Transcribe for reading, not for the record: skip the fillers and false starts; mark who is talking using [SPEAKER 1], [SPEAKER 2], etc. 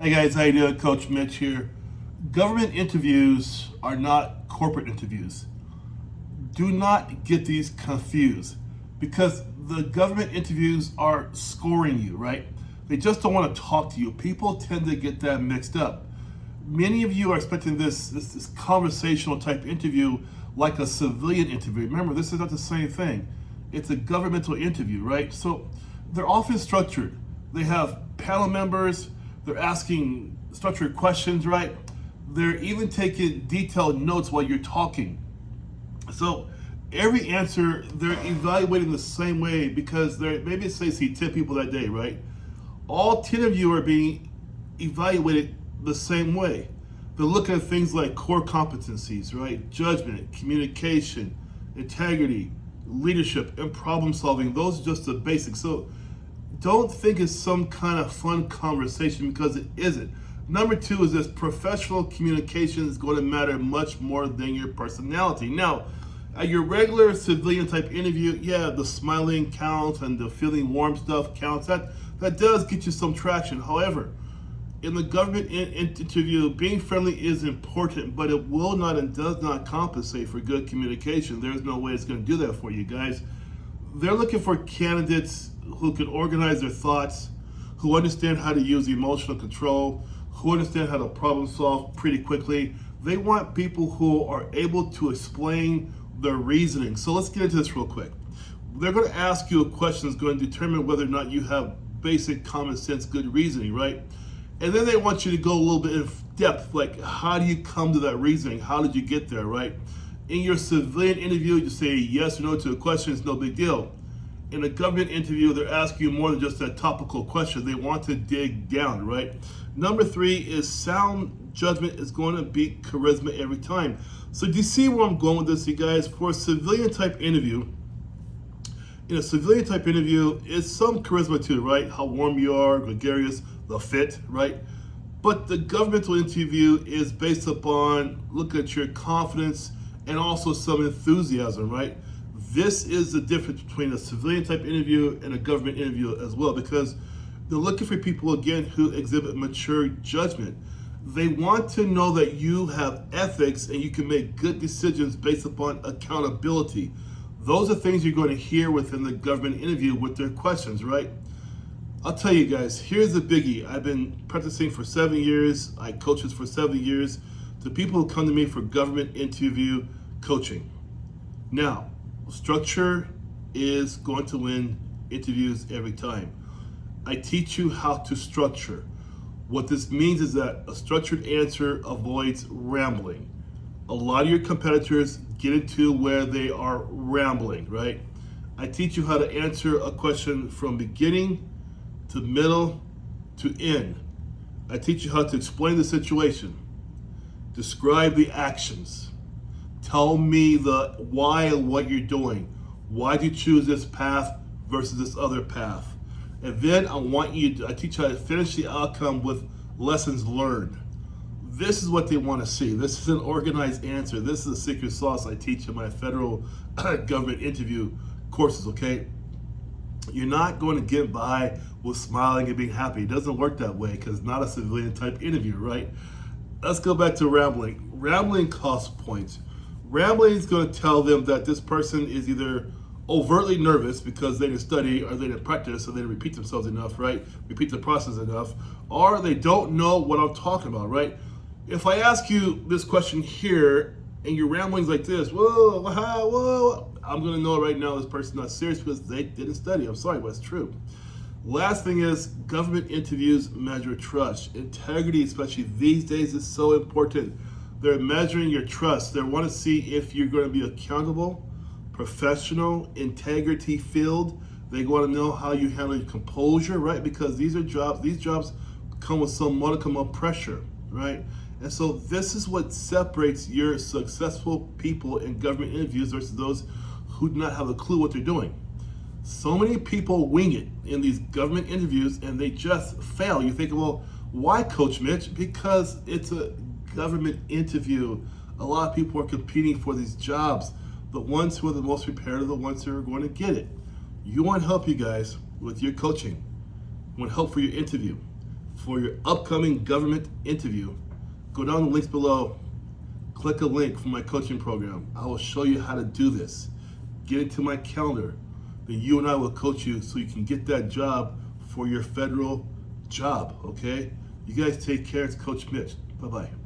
[SPEAKER 1] Hey guys, how you doing? Coach Mitch here. Government interviews are not corporate interviews. Do not get these confused because the government interviews are scoring you, right? They just don't want to talk to you. People tend to get that mixed up. Many of you are expecting this conversational type interview like a civilian interview. Remember, this is not the same thing. It's a governmental interview, right? So they're often structured. They have panel members, they're asking structured questions, right? They're even taking detailed notes while you're talking. So every answer they're evaluating the same way because they're maybe say see 10 people that day, right? All 10 of you are being evaluated the same way. They're looking at things like core competencies, right? Judgment, communication, integrity, leadership, and problem solving. Those are just the basics. So don't think it's some kind of fun conversation because it isn't. Number two is this: professional communication is going to matter much more than your personality. Now, at your regular civilian type interview, yeah, the smiling counts and the feeling warm stuff counts. That does get you some traction. However, in the government interview, being friendly is important, but it will not and does not compensate for good communication. There's no way it's going to do that for you guys. They're looking for candidates who can organize their thoughts, who understand how to use emotional control, who understand how to problem solve pretty quickly. They want people who are able to explain their reasoning. So let's get into this real quick. They're going to ask you a question that's going to determine whether or not you have basic common sense, good reasoning, right? And then they want you to go a little bit in depth, like how do you come to that reasoning? How did you get there, right? In your civilian interview, you say yes or no to a question, it's no big deal. In a government interview, they're asking you more than just a topical question. They want to dig down, right? Number three is sound judgment is going to beat charisma every time. So do you see where I'm going with this, you guys? For a civilian type interview, in a civilian type interview, it's some charisma too, right? How warm you are, gregarious, the fit, right? But the governmental interview is based upon look at your confidence and also some enthusiasm, right? This is the difference between a civilian type interview and a government interview as well, because they're looking for people again who exhibit mature judgment. They want to know that you have ethics and you can make good decisions based upon accountability. Those are things you're going to hear within the government interview with their questions, right? I'll tell you guys, here's the biggie. I've been practicing for 7 years. I coach this for 7 years. The people who come to me for government interview coaching. Now, structure is going to win interviews every time. I teach you how to structure. What this means is that a structured answer avoids rambling. A lot of your competitors get into where they are rambling, right? I teach you how to answer a question from beginning to middle to end. I teach you how to explain the situation, describe the actions, tell me the why and what you're doing. Why did you choose this path versus this other path? And then I teach you how to finish the outcome with lessons learned. This is what they want to see. This is an organized answer. This is a secret sauce I teach in my federal government interview courses, okay? You're not going to get by with smiling and being happy. It doesn't work that way because it's not a civilian type interview, right? Let's go back to rambling. Rambling costs points. Rambling is going to tell them that this person is either overtly nervous because they didn't study or they didn't practice or they didn't repeat themselves enough, right? Repeat the process enough, or they don't know what I'm talking about, right? If I ask you this question here and your ramblings like this, whoa, I'm going to know right now this person's not serious because they didn't study. I'm sorry, but it's true. Last thing is government interviews measure trust. Integrity, especially these days, is so important. They're measuring your trust. They want to see if you're going to be accountable, professional, integrity filled. They want to know how you handle your composure, right? Because these jobs come with some modicum of pressure, right? And so this is what separates your successful people in government interviews versus those who do not have a clue what they're doing. So many people wing it in these government interviews and they just fail. You think, well, why, Coach Mitch? Because it's a government interview. A lot of people are competing for these jobs. The ones who are the most prepared are the ones who are going to get it. You want help, you guys, with your coaching. You want help for your interview. for your upcoming government interview, go down the links below, click a link for my coaching program. I will show you how to do this. Get into my calendar. Then you and I will coach you so you can get that job for your federal job, okay? You guys take care. It's Coach Mitch. Bye-bye.